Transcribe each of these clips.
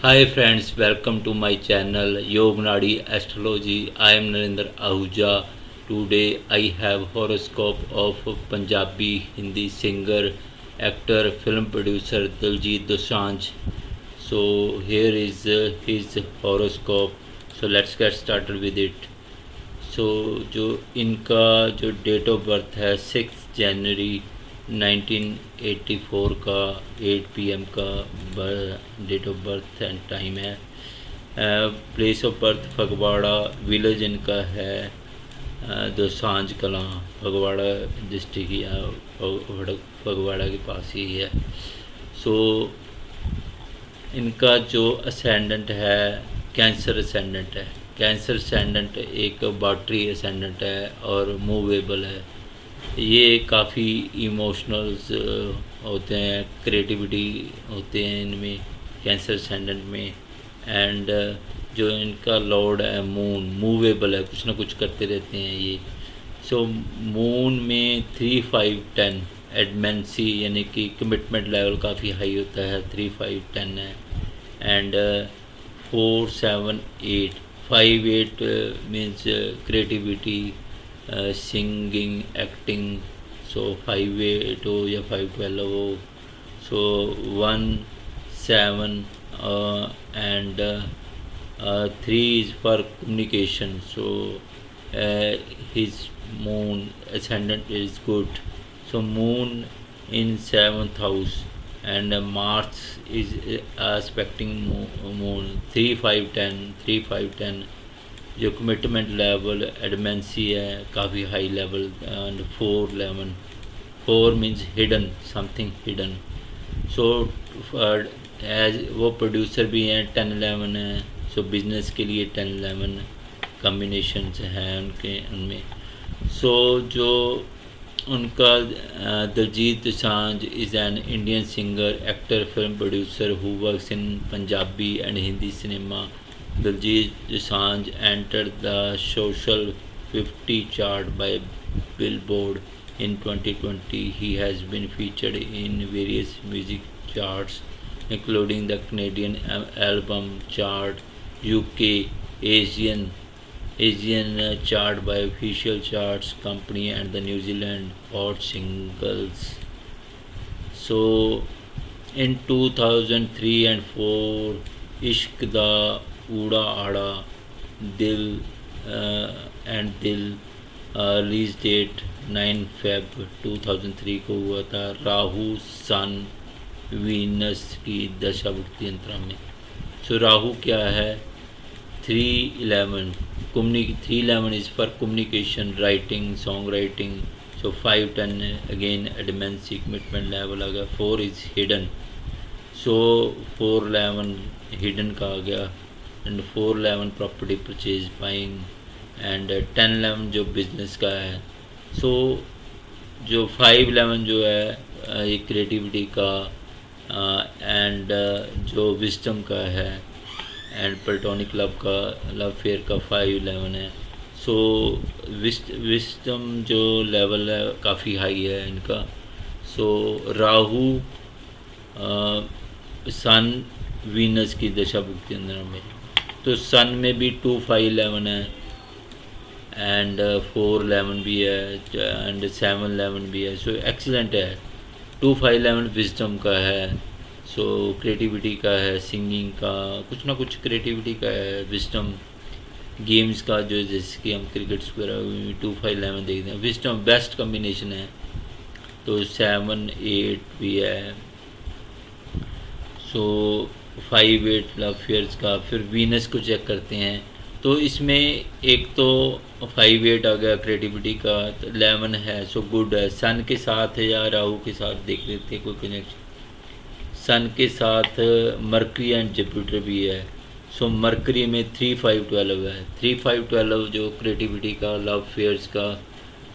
Hi friends, welcome to my channel Yognadi Astrology. I am Narendra Ahuja. Today I have horoscope of Punjabi Hindi singer, actor, film producer Diljit Dosanjh. So here is his horoscope. So let's get started with it. सो जो इनका जो date of birth है 6 जनवरी 1984 का 8 PM का date of birth and time है। Place of birth Phagwara, village इनका है Dosanjh Kalan, Phagwara district ही है, फगवाड़ा के पास ही है। सो इनका जो असेंडेंट है कैंसर असेंडेंट है। कैंसर असेंडेंट एक बैटरी असेंडेंट है और मूवेबल है। ये काफ़ी इमोशनल्स होते हैं, क्रिएटिविटी होते हैं इनमें, कैंसर असेंडेंट में। एंड जो इनका लॉर्ड है मून, मूवेबल है, कुछ ना कुछ करते रहते हैं ये। सो मून में 3, 5, 10 एडमेंसी यानी कि कमिटमेंट लेवल काफ़ी हाई होता है, 3, 5, 10 है। And 4, 7, 8 5, 8 means creativity, singing, acting. So 5, 8 हो या 5, 12 हो। So 1, 7 and 3 is for communication. So his moon ascendant is good. So moon in 7th house and Mars is aspecting moon 3, 5, 10 3, 5, 10। जो कमिटमेंट लेवल एडमेंसी है काफ़ी high level. And 4, 11 4 means hidden, something hidden. So as वो producer भी हैं, 10, 11 है। सो business के लिए 10, 11 कम्बिनेशन हैं उनके उनमें। सो जो उनका Diljit Dosanjh is an Indian singer, actor, film producer who works in Punjabi and Hindi cinema. Diljit Dosanjh entered the social 50 chart by Billboard in 2020. He has been featured in various music charts including the Canadian album chart, UK, Asian chart by Official Charts Company and the New Zealand Hot Singles. So in 2003 and 4, Ishq Da Uda Ada, Dil and Dil, release date 9 Feb 2003 को हुआ था। राहु सन Venus की दशा भुक्ति यंत्रा में। सो राहु क्या है 311 311 is for communication, writing, song writing. So 5, 10 again adamancy, commitment level आ गया। 4 इज़ हिडन। सो 4, 11 हिडन का आ गया। And 4, 11 property purchase, buying. And 10, 11 जो बिजनेस का है। सो जो 5, 11 जो है ये क्रिएटिविटी का एंड जो विस्डम का है एंड प्लेटोनिक लव का, लव फेयर का 5, 11 है। सो विस्डम जो लेवल है काफ़ी हाई है इनका। सो राहु सन वीनस की दशा भुक्ति अंदर में। तो सन में भी 2, 5, 11 है एंड 4, 11 भी है एंड 7, 11 भी है। सो एक्सीलेंट है। 2, 5, 11 विजडम का है। सो क्रिएटिविटी का है, सिंगिंग का, कुछ ना कुछ क्रिएटिविटी का है, विजडम, गेम्स का जो जैसे कि हम क्रिकेट्स वगैरह 2, 5, 11 देखते हैं। विजडम बेस्ट कम्बिनेशन है। तो 7, 8 भी है। सो 5, 8 लव फेयर्स का। फिर वीनस को चेक करते हैं। तो इसमें एक तो 5, 8 आ गया क्रिएटिविटी का, तो 11 है। सो गुड है। सन के साथ है या राहु के साथ देख लेते हैं कोई कनेक्शन। सन के साथ मरकरी एंड जुपिटर भी है। सो मरकरी में 3, 5, 12 है। 3, 5, 12 जो क्रिएटिविटी का, लव फेयर्स का।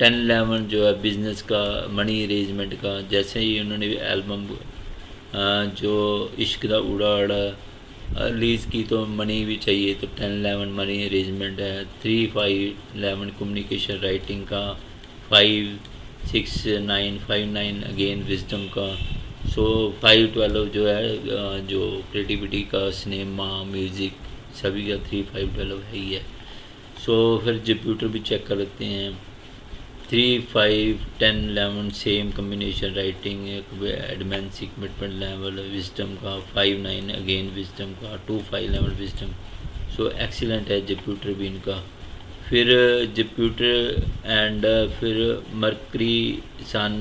10, 11 जो है बिजनेस का, मनी अरेंजमेंट का। जैसे ही उन्होंने एल्बम जो इश्क दा उड़ा आड़ा रिलीज़ की तो मनी भी चाहिए, तो 10, 11 मनी अरेंजमेंट है। 3, 5, 11 कम्युनिकेशन, राइटिंग का। 5, 6, 9 5, 9 अगेन विजडम का। सो 512 जो है जो क्रिएटिविटी का सिनेमा म्यूज़िक सभी का 3 5 12 है ही है। सो फिर जूपिटर भी चेक कर लेते हैं। 3 5 10 11 same combination writing adamancy commitment level wisdom का 5 9 अगेन विजडम का 2 5 11 विजडम। सो एक्सीलेंट है जूपिटर भी इनका। फिर जूपिटर एंड फिर मरकरी सन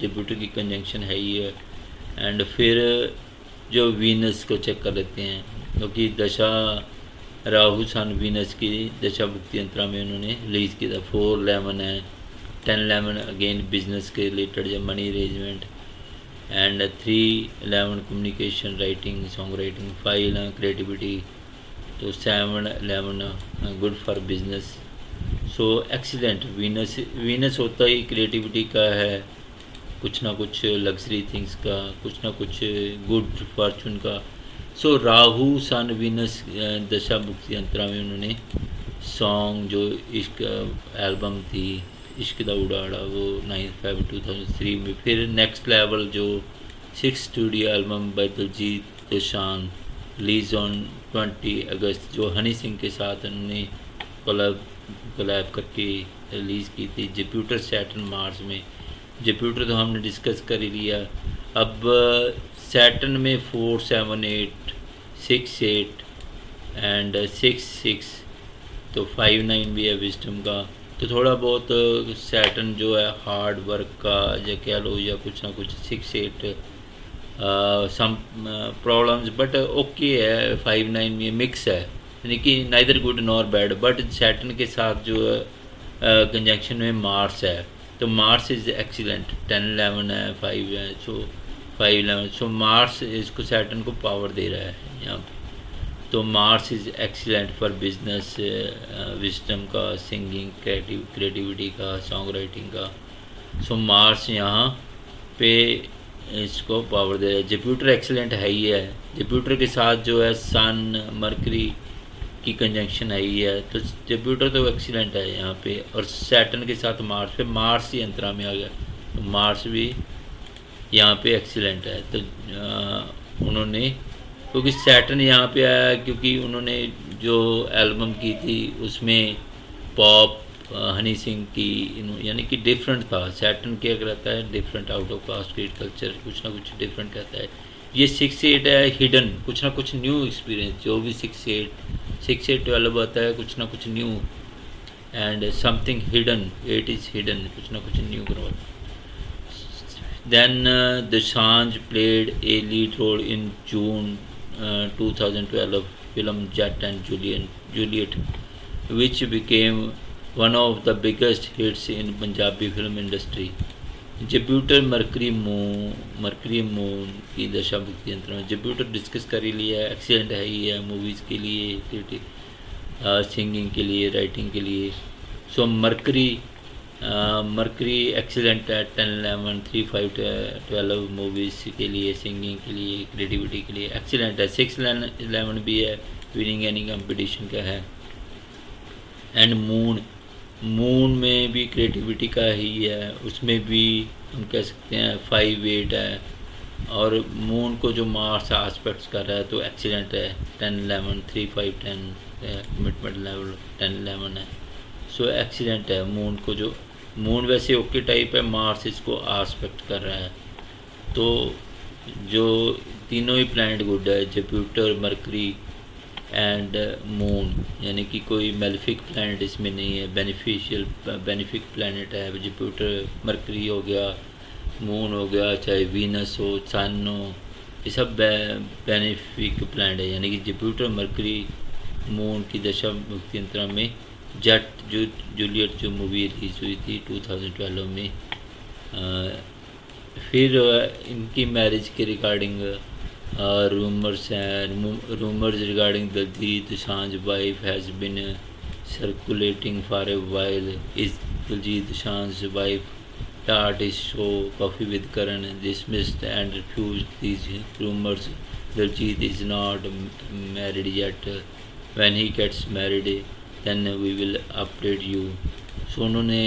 जूपिटर की कंजंक्शन है ही है। एंड फिर जो वीनस को चेक कर लेते हैं क्योंकि दशा राहु सन वीनस की दशा भुक्ति यंत्रा में उन्होंने रिलीज़ किया था। 4 11 है 10 11 अगेन बिजनेस के रिलेटेड या money arrangement. And 3 11 communication writing song writing. 5 11 creativity. तो 7 11 good for business. So excellent. Venus होता ही क्रिएटिविटी का है, कुछ ना कुछ लग्जरी थिंग्स का, कुछ ना कुछ गुड फॉर्चून का। सो राहु सन वीनस दशा भुक्ति यंत्रा में उन्होंने सॉन्ग जो इश्क एल्बम थी इश्क दा उड़ाड़ा वो 9 Feb 2003 में। फिर नेक्स्ट लेवल जो 6 studio album by Diljit Dosanjh release on 20 अगस्त जो हनी सिंह के साथ उन्होंने कोलैब करके रिलीज़ की थी। जूपिटर सैटर्न मार्स में। जूपिटर तो हमने डिस्कस कर ही लिया। अब सैटर्न में 4 7 8 6 8 एंड 6 6 तो 5 9 भी है विजडम का। तो थोड़ा बहुत सैटर्न जो है हार्ड वर्क का या कह लो या कुछ ना कुछ 6 8 सम प्रॉब्लम्स बट ओके है। 5 9 में मिक्स है यानी कि neither good nor bad. But Saturn के साथ जो कंजंक्शन में मार्स है तो मार्स इज़ एक्सीलेंट। 10 11 है 5 है सो 5 11 सो मार्स इसको सैटर्न को पावर दे रहा है यहाँ पे। तो Mars is excellent for business wisdom का सिंगिंग क्रिएटिविटी का सॉन्ग राइटिंग का। सो मार्स यहाँ पे इसको पावर दे रहा है। जूपिटर एक्सीलेंट है ही है। जूपिटर के साथ जो है सन मरकरी की कंजंक्शन है ही है तो जूपिटर तो एक्सीलेंट है यहाँ पे। और सैटर्न के साथ मार्स पे मार्स ही अंतरा में आ गया तो मार्स भी यहाँ पे एक्सीलेंट है। तो उन्होंने क्योंकि सैटर्न यहाँ पे आया क्योंकि उन्होंने जो एल्बम की थी उसमें पॉप हनी सिंह की यानी कि डिफरेंट था। सैटर्न क्या रहता है different out of caste create culture कुछ ना कुछ डिफरेंट रहता है। ये 6 8 है हिडन कुछ ना कुछ न्यू एक्सपीरियंस। जो भी 6 8 12 आता है कुछ ना कुछ new and something hidden 8 is hidden कुछ ना कुछ न्यू करवा। Then Dosanjh played a lead role in June 2012 film Jet and Juliet which became one of the biggest hits in Punjabi film industry. Jupiter mercury moon की दशा भुक्ति यंत्र में Jupiter discuss कर ही लिया है। एक्सीलेंट है ही है मूवीज़ के लिए सिंगिंग के लिए राइटिंग के लिए। सो मरकरी एक्सीलेंट है 10 11 3 5 12 मूवीज़ के लिए सिंगिंग के लिए क्रिएटिविटी के लिए एक्सीलेंट है। 6 11 भी है विनिंग एनी कंपटीशन का है। एंड मून में भी क्रिएटिविटी का ही है उसमें भी हम कह सकते हैं 5 8 है। और मून को जो मार्स आस्पेक्ट्स कर रहा है तो एक्सीलेंट है 10 11 3 5 10 कमिटमेंट लेवल 10 11 है। सो एक्सीलेंट है मून को जो मून वैसे ओके टाइप है मार्स इसको आस्पेक्ट कर रहा है। तो जो तीनों ही प्लैनेट गुड है जूपिटर मरकरी एंड मून यानी कि कोई मेलिफिक प्लैनेट इसमें नहीं है। बेनिफिक प्लैनेट है जूपिटर मरकरी हो गया मून हो गया चाहे वीनस हो सन हो ये सब बेनिफिक प्लैनेट है। यानी कि जूपिटर मरकरी मून की दशा भुक्ति यंत्रा में जेट जूलियट जो मूवी रिलीज हुई थी 2012 में। फिर इनकी मैरिज के रिगार्डिंग रूमर्स हैं। Rumours regarding Diljit Dosanjh wife has been circulating for a while. Is Diljit Dosanjh wife the artist show coffee with Karan dismissed and refused these rumors. Diljit is not married yet. When he gets married then we will update you. सो उन्होंने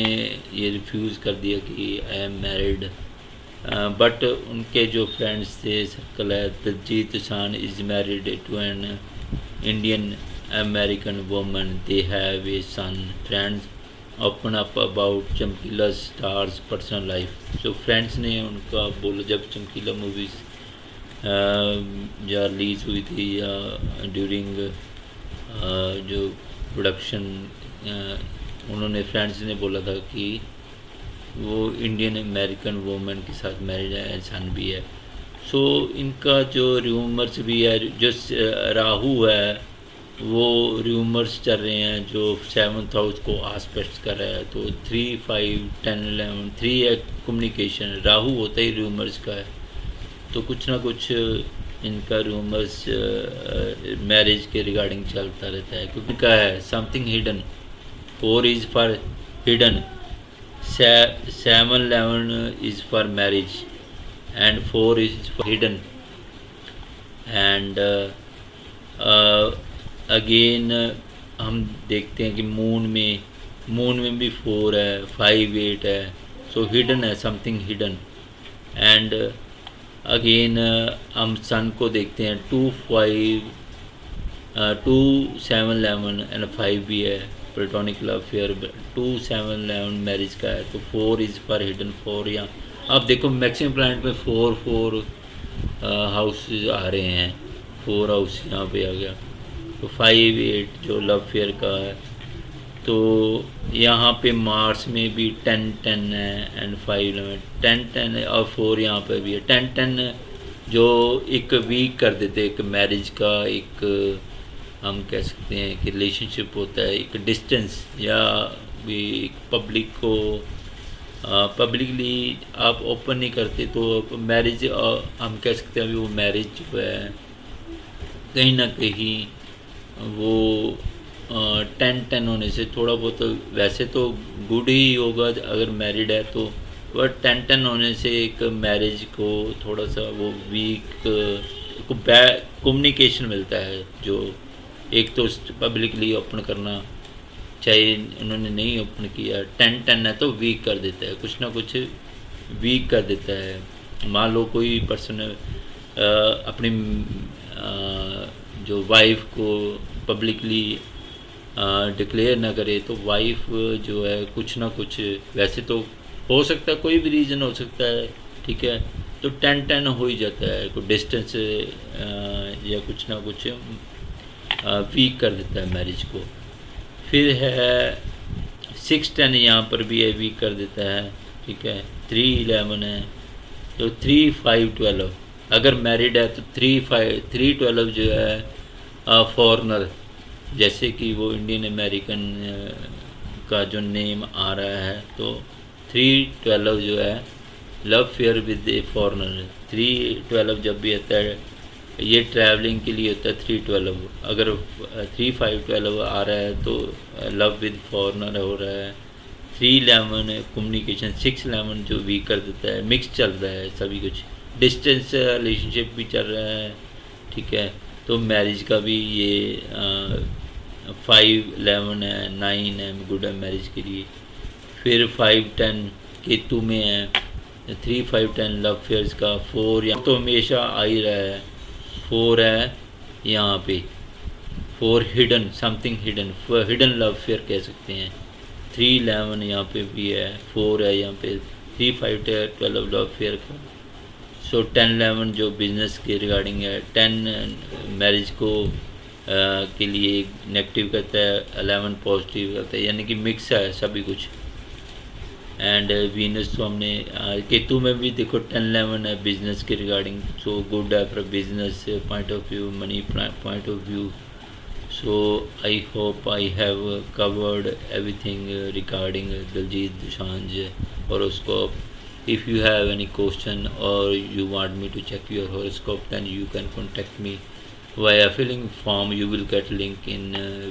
ये refuse कर दिया कि I am married but उनके जो friends थे, circle है, Diljit Dosanjh is married to an Indian American woman, they have a son, friends open up about Chamkila star's personal life. So friends ने उनका बोला जब चमकीला मूवीज़ या रिलीज़ हुई थी या ड्यूरिंग जो प्रोडक्शन, उन्होंने फ्रेंड्स ने बोला था कि वो इंडियन अमेरिकन वुमेन के साथ मैरिड है, सन भी है। सो इनका जो र्यूमर्स भी है, जो राहु है वो र्यूमर्स चल रहे हैं जो 7th हाउस को आस्पेक्ट कर रहा है, तो 3, 5, 10, 11, 3 है कम्युनिकेशन, राहु होता ही र्यूमर्स का है, तो कुछ ना कुछ इनका रूमर्स मैरिज के रिगार्डिंग चलता रहता है, क्योंकि क्या है something hidden, 4 is for hidden, 7, 11 is for marriage and 4 is for hidden, and again हम देखते हैं कि मून में भी 4 है, 5, 8 है, सो हिडन है, समथिंग हिडन। एंड अगेन हम सन को देखते हैं 2, 5, 2, 7, 11 एंड 5 भी है, प्लेटोनिक लव फेयर 2, 7, 11 मैरिज का है, तो 4 इज़ फॉर हिडन। 4 यहाँ आप देखो मैक्सिमम प्लानट में 4 हाउसेज आ रहे हैं, 4 हाउस यहाँ पे आ गया, तो 5, 8 जो लव फेयर का है, तो यहाँ पे मार्स में भी 10, 10 है एंड 5, 11, 10, 10 है, और 4 यहाँ पे भी है। 10, 10 जो एक वीक कर देते एक मैरिज का, एक हम कह सकते हैं कि रिलेशनशिप होता है, एक डिस्टेंस, या भी पब्लिक को पब्लिकली आप ओपन नहीं करते, तो मैरिज हम कह सकते हैं अभी वो मैरिज जो है कहीं ना कहीं वो 10, 10 होने से थोड़ा बहुत, वैसे तो गुड ही होगा अगर मैरिड है तो, बट 10, 10 होने से एक मैरिज को थोड़ा सा वो वीक को कम्युनिकेशन मिलता है, जो एक तो पब्लिकली ओपन करना, चाहे उन्होंने नहीं ओपन किया, 10, 10 है तो वीक कर देता है, कुछ ना कुछ वीक कर देता है। मान लो कोई पर्सन अपनी जो वाइफ को पब्लिकली डिक्लेयर ना करे, तो वाइफ जो है कुछ ना कुछ, वैसे तो हो सकता है कोई भी रीज़न हो सकता है, ठीक है, तो 10, 10 हो ही जाता है, कोई डिस्टेंस या कुछ ना कुछ वीक कर देता है मैरिज को। फिर है 6, 10 यहाँ पर भी है, वीक कर देता है, ठीक है। 3, 11 है, तो 3, 5, 12 अगर मैरिड है तो 3, 5, 3, 12 जो है फॉरनर, जैसे कि वो इंडियन अमेरिकन का जो नेम आ रहा है, तो 3, 12 जो है love fair with A foreigner. 3, 12 जब भी आता है ये ट्रैवलिंग के लिए होता है 3, 12, अगर 3, 5, 12 आ रहा है तो लव विद फॉरनर हो रहा है। 3, 11 कम्युनिकेशन, 6, 11 जो वीक कर देता है, मिक्स चल रहा है सभी कुछ, डिस्टेंस रिलेशनशिप भी चल रहा है, ठीक है। तो मैरिज का भी ये 5, 11 है, 9 है, गुड है मैरिज के लिए। फिर 5, 10 केतु में है, 3, 5, 10 लव फेयर्स का। 4 यहाँ तो हमेशा आ ही रहा है, 4 है यहाँ पे, 4 hidden, something hidden, hidden love fair कह सकते हैं। 3, 11 यहाँ पे भी है, 4 है यहाँ पे, 3, 5, 12 लव फेयर का। सो 10, 11 जो बिजनेस के रिगार्डिंग है, 10 मैरिज को के लिए नेगेटिव करता है, 11 पॉजिटिव करता है, यानी कि मिक्स है सभी कुछ। एंड वीनस तो हमने केतु में भी देखो 10, 11 है बिजनेस के रिगार्डिंग, सो गुड है for business point of view, money point of view. So I hope I have covered everything regarding Diljit Dosanjh horoscope. If you have any question or you want me to check your horoscope, then you can contact me via filling form. You will get link in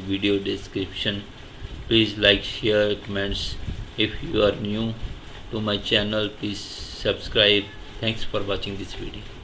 video description. Please like, share, comments. If you are new to my channel, please subscribe. Thanks for watching this video.